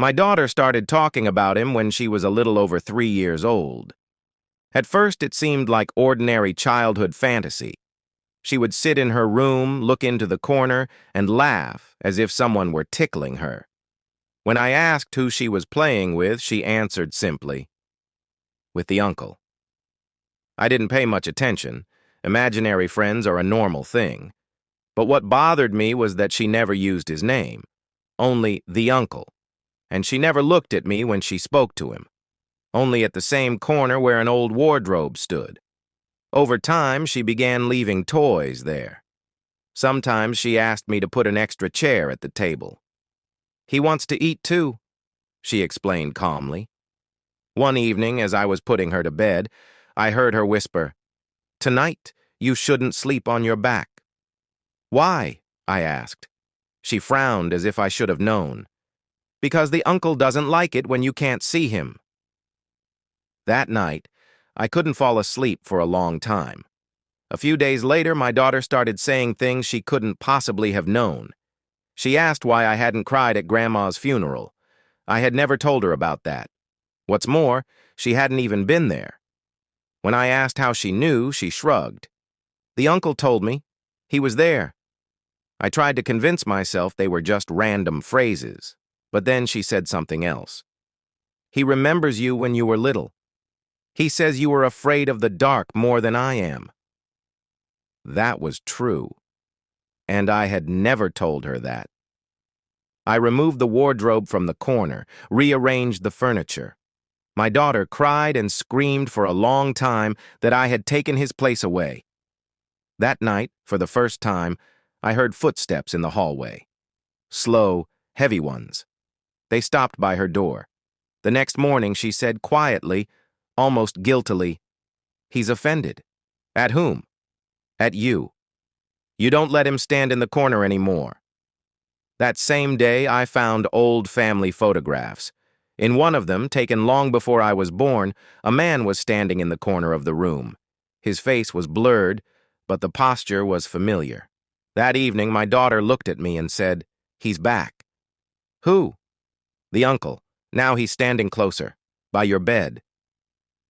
My daughter started talking about him when she was a little over 3 years old. At first, it seemed like ordinary childhood fantasy. She would sit in her room, look into the corner, and laugh as if someone were tickling her. When I asked who she was playing with, she answered simply, "With the uncle." I didn't pay much attention. Imaginary friends are a normal thing. But what bothered me was that she never used his name, only the uncle, and she never looked at me when she spoke to him, only at the same corner where an old wardrobe stood. Over time, she began leaving toys there. Sometimes she asked me to put an extra chair at the table. "He wants to eat too," she explained calmly. One evening, as I was putting her to bed, I heard her whisper, "Tonight, you shouldn't sleep on your back." "Why?" I asked. She frowned as if I should have known. "Because the uncle doesn't like it when you can't see him." That night, I couldn't fall asleep for a long time. A few days later, my daughter started saying things she couldn't possibly have known. She asked why I hadn't cried at Grandma's funeral. I had never told her about that. What's more, she hadn't even been there. When I asked how she knew, she shrugged. "The uncle told me. He was there." I tried to convince myself they were just random phrases, but then she said something else. "He remembers you when you were little. He says you were afraid of the dark more than I am." That was true, and I had never told her that. I removed the wardrobe from the corner, rearranged the furniture. My daughter cried and screamed for a long time that I had taken his place away. That night, for the first time, I heard footsteps in the hallway. Slow, heavy ones. They stopped by her door. The next morning, she said quietly, almost guiltily, "He's offended." "At whom?" "At you. You don't let him stand in the corner anymore." That same day, I found old family photographs. In one of them, taken long before I was born, a man was standing in the corner of the room. His face was blurred, but the posture was familiar. That evening, my daughter looked at me and said, "He's back." "Who?" "The uncle. Now he's standing closer, by your bed."